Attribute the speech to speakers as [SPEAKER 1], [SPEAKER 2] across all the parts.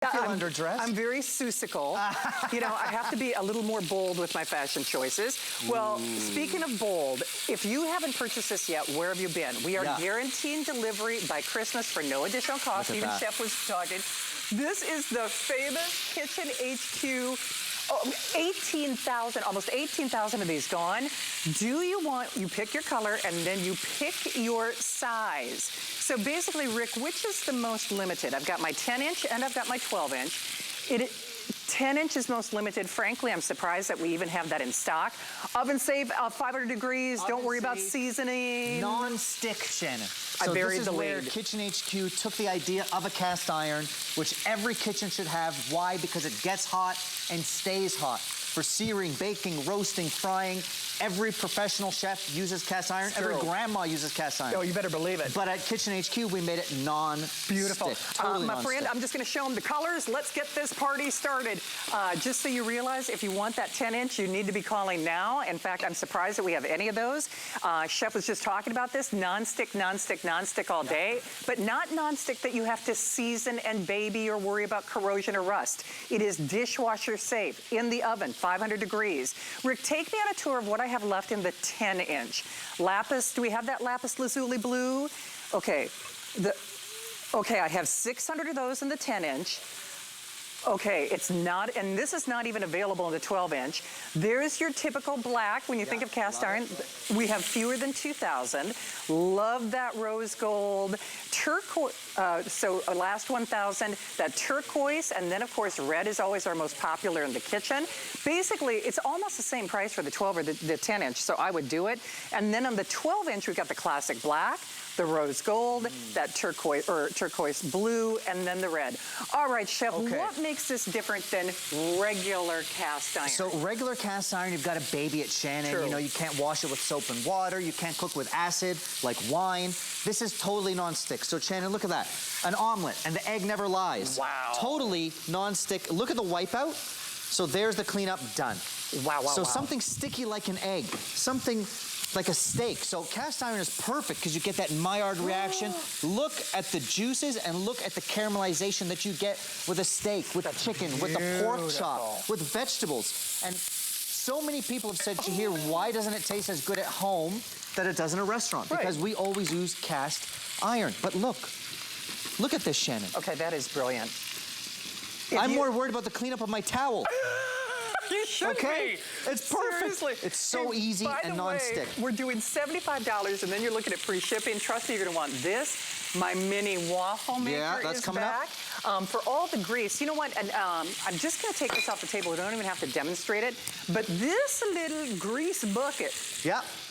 [SPEAKER 1] Underdressed.
[SPEAKER 2] I'm very Seussical. You know, I have to be a little more bold with my fashion choices. Well, speaking of bold, if you haven't purchased this yet, where have you been? We are guaranteeing delivery by Christmas for no additional cost. Even Chef was talking. This is the famous Kitchen HQ. 18,000, almost 18,000 of these gone. You pick your color and then you pick your size. So basically, Rick, which is the most limited? I've got my 10-inch and I've got my 12-inch. 10-inch is most limited. Frankly, I'm surprised that we even have that in stock. Oven safe, 500 degrees. Don't worry about seasoning.
[SPEAKER 1] Non-stick, Shannon.
[SPEAKER 2] So this is
[SPEAKER 1] where Kitchen HQ took the idea of a cast iron, which every kitchen should have. Why? Because it gets hot and stays hot. For searing, baking, roasting, frying, every professional chef uses cast iron. Every grandma uses cast iron.
[SPEAKER 2] Oh, you better believe it.
[SPEAKER 1] But at Kitchen HQ, we made it non-stick.
[SPEAKER 2] Beautiful.
[SPEAKER 1] Totally
[SPEAKER 2] my friend, I'm just going to show them the colors. Let's get this party started. Just so you realize, if you want that 10-inch, you need to be calling now. In fact, I'm surprised that we have any of those. Chef was just talking about this. Non-stick, non-stick, non-stick all day. But not non-stick that you have to season and baby or worry about corrosion or rust. It is dishwasher safe, in the oven, 500 degrees. Rick, take me on a tour of what I have left in the 10-inch. Lapis, do we have that lapis lazuli blue? Okay, I have 600 of those in the 10-inch. Okay, it's not, and this is not even available in the 12-inch. There's your typical black. When you think of cast iron, we have fewer than 2,000. Love that rose gold. Turquoise, so last 1,000, that turquoise, and then of course red is always our most popular in the kitchen. Basically, it's almost the same price for the 12 or the 10-inch, so I would do it. And then on the 12-inch, we've got the classic black, the rose gold, that turquoise blue, and then the red. All right, Chef, what makes this different than regular cast iron?
[SPEAKER 1] So regular cast iron, you've got to baby it, Shannon.
[SPEAKER 2] True.
[SPEAKER 1] You know, you can't wash it with soap and water. You can't cook with acid like wine. This is totally non-stick. So Shannon, look at that. An omelet, and the egg never lies.
[SPEAKER 2] Wow.
[SPEAKER 1] Totally non-stick. Look at the wipeout. So there's the cleanup done.
[SPEAKER 2] Wow,
[SPEAKER 1] So something sticky like an egg. Something like a steak. So cast iron is perfect because you get that Maillard reaction. Look at the juices and look at the caramelization that you get with a steak, with a chicken, with the pork chop, with vegetables. And so many people have said to here, why doesn't it taste as good at home that it does in a restaurant? Because we always use cast iron. But look at this, Shannon.
[SPEAKER 2] Okay, that is brilliant.
[SPEAKER 1] I'm more worried about the cleanup of my towel.
[SPEAKER 2] You should be.
[SPEAKER 1] It's perfect.
[SPEAKER 2] Seriously.
[SPEAKER 1] It's so easy and non-stick.
[SPEAKER 2] We're doing $75 and then you're looking at free shipping. Trust me, you're gonna want this. My mini waffle maker is back. For all the grease, you know what, and I'm just gonna take this off the table. We don't even have to demonstrate it. But this little grease bucket.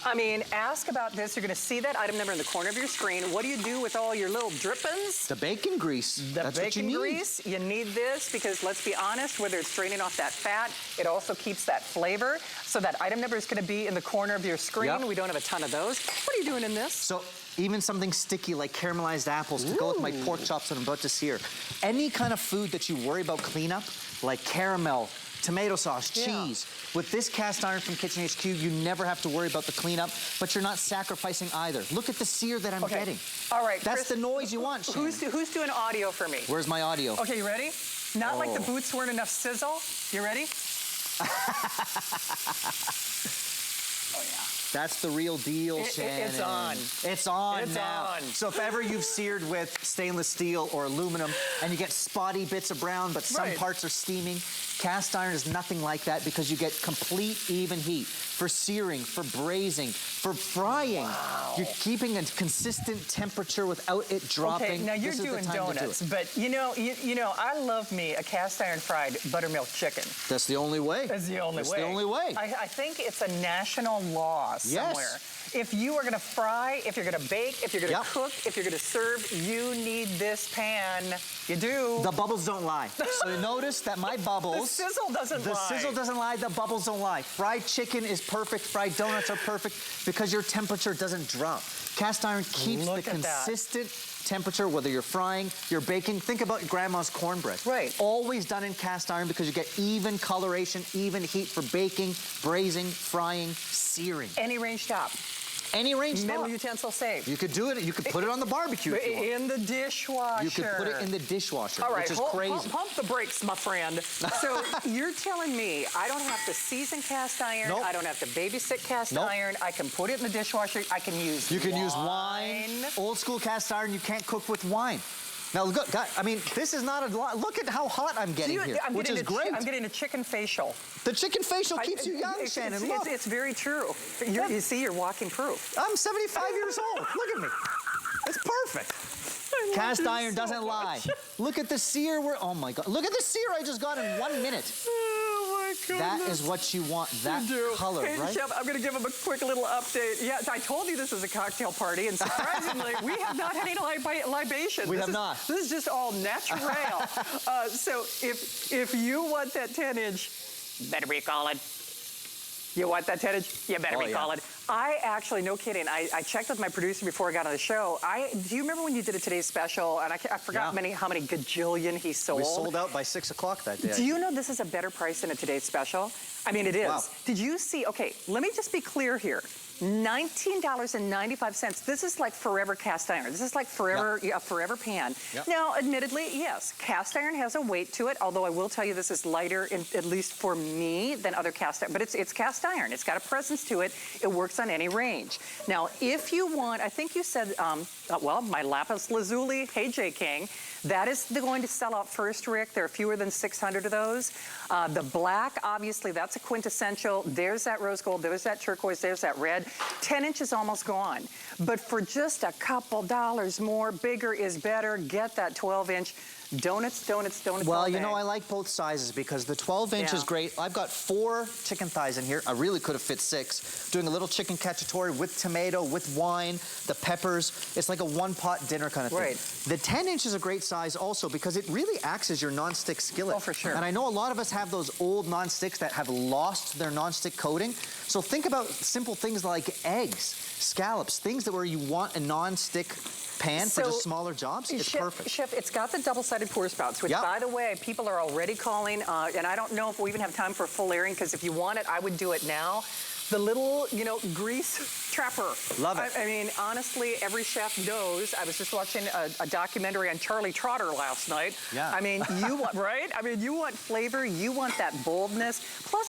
[SPEAKER 2] I mean, ask about this. You're gonna see that item number in the corner of your screen. What do you do with all your little drippings?
[SPEAKER 1] The bacon grease.
[SPEAKER 2] That's what you need. Grease. You need this because let's be honest, whether it's draining off that fat, it also keeps that flavor. So that item number is gonna be in the corner of your screen. We don't have a ton of those. What are you doing in this?
[SPEAKER 1] So even something sticky like caramelized apples to go with my pork chops that I'm about to sear. Any kind of food that you worry about cleanup, like caramel, tomato sauce, cheese. With this cast iron from Kitchen HQ, you never have to worry about the cleanup, but you're not sacrificing either. Look at the sear that I'm getting.
[SPEAKER 2] All right,
[SPEAKER 1] that's
[SPEAKER 2] Chris,
[SPEAKER 1] the noise you want, Shannon.
[SPEAKER 2] Who's doing audio for me?
[SPEAKER 1] Where's my audio?
[SPEAKER 2] Okay, you ready? Not like the boots weren't enough sizzle. You ready? Oh yeah.
[SPEAKER 1] That's the real deal, Shannon.
[SPEAKER 2] It's on.
[SPEAKER 1] It's on
[SPEAKER 2] it's
[SPEAKER 1] now.
[SPEAKER 2] On.
[SPEAKER 1] So if ever you've seared with stainless steel or aluminum and you get spotty bits of brown, but some parts are steaming, cast iron is nothing like that because you get complete even heat. For searing, for braising, for frying. You're keeping a consistent temperature without it dropping.
[SPEAKER 2] Okay, now you're doing donuts, but you know, I love me a cast iron fried buttermilk chicken.
[SPEAKER 1] That's the only way.
[SPEAKER 2] That's the only way.
[SPEAKER 1] That's the only way.
[SPEAKER 2] I think it's a national law somewhere. If you are gonna fry, if you're gonna bake, if you're gonna cook, if you're gonna serve, you need this pan. You do.
[SPEAKER 1] The bubbles don't lie. So you notice that my bubbles...
[SPEAKER 2] The sizzle doesn't lie.
[SPEAKER 1] The sizzle doesn't lie, the bubbles don't lie. Fried chicken is perfect, fried donuts are perfect because your temperature doesn't drop. Cast iron keeps the consistent temperature, whether you're frying, you're baking. Think about grandma's cornbread. Always done in cast iron because you get even coloration, even heat for baking, braising, frying, searing.
[SPEAKER 2] Any range top.
[SPEAKER 1] Any range
[SPEAKER 2] Metal
[SPEAKER 1] top.
[SPEAKER 2] utensil safe.
[SPEAKER 1] You could do it. You could put it on the barbecue if you want.
[SPEAKER 2] In the dishwasher.
[SPEAKER 1] You could put it in the dishwasher,
[SPEAKER 2] All right,
[SPEAKER 1] which is crazy.
[SPEAKER 2] Pump the brakes, my friend. So you're telling me I don't have to season cast iron.
[SPEAKER 1] Nope.
[SPEAKER 2] I don't have to babysit cast
[SPEAKER 1] Nope.
[SPEAKER 2] iron. I can put it in the dishwasher. I can use
[SPEAKER 1] You can use wine. Old school cast iron, you can't cook with wine. Now, look, guys, I mean, this is not a lot. Look at how hot I'm getting here, which is great.
[SPEAKER 2] I'm getting a chicken facial.
[SPEAKER 1] The chicken facial keeps you young, Shannon. Look.
[SPEAKER 2] It's very true. You see, you're walking proof.
[SPEAKER 1] I'm 75 years old. Look at me. It's perfect. Cast iron doesn't lie. Look at the sear. Oh, my God. Look at the sear I just got in 1 minute.
[SPEAKER 2] Oh, my goodness.
[SPEAKER 1] That is what you want, that color,
[SPEAKER 2] hey,
[SPEAKER 1] right?
[SPEAKER 2] Chef, I'm going to give him a quick little update. Yeah, I told you this is a cocktail party, and surprisingly, we have not had any libations.
[SPEAKER 1] We have not.
[SPEAKER 2] This is just all natural. So if you want that 10-inch, better be calling. You want that 10-inch? You better be calling. I actually, no kidding, I checked with my producer before I got on the show. Do you remember when you did a Today's Special? And I forgot how many gajillion he sold.
[SPEAKER 1] We sold out by 6 o'clock that day.
[SPEAKER 2] Do you know this is a better price than a Today's Special? I mean, it is.
[SPEAKER 1] Wow.
[SPEAKER 2] Did you see, okay, let me just be clear here. $19.95. This is like forever cast iron. This is like forever, a forever pan.
[SPEAKER 1] Yep.
[SPEAKER 2] Now, admittedly, yes, cast iron has a weight to it, although I will tell you this is lighter, at least for me, than other cast iron. But it's cast iron. It's got a presence to it. It works on any range. Now, if you want, I think you said, well, my lapis lazuli, hey, J. King, that is going to sell out first, Rick. There are fewer than 600 of those. The black, obviously, that's a quintessential. There's that rose gold. There's that turquoise. There's that red. 10 inches almost gone. But for just a couple dollars more, bigger is better. Get that 12-inch. Donuts.
[SPEAKER 1] Well, you know, I like both sizes because the 12-inch is great. I've got 4 chicken thighs in here. I really could have fit 6. Doing a little chicken cacciatore with tomato, with wine, the peppers. It's like a one-pot dinner kind of thing.
[SPEAKER 2] Right.
[SPEAKER 1] The 10-inch is a great size also because it really acts as your nonstick skillet.
[SPEAKER 2] Oh, for sure.
[SPEAKER 1] And I know a lot of us have those old nonsticks that have lost their nonstick coating. So think about simple things like eggs, scallops, things that where you want a nonstick pan for just smaller jobs. It's perfect.
[SPEAKER 2] Chef, it's got the double-sided pour spouts, which, by the way, people are already calling, and I don't know if we even have time for a full airing, because if you want it, I would do it now. The little, grease trapper.
[SPEAKER 1] Love it.
[SPEAKER 2] I mean, honestly, every chef knows. I was just watching a documentary on Charlie Trotter last night.
[SPEAKER 1] Yeah.
[SPEAKER 2] I mean, you want, right? I mean, you want flavor, you want that boldness. Plus,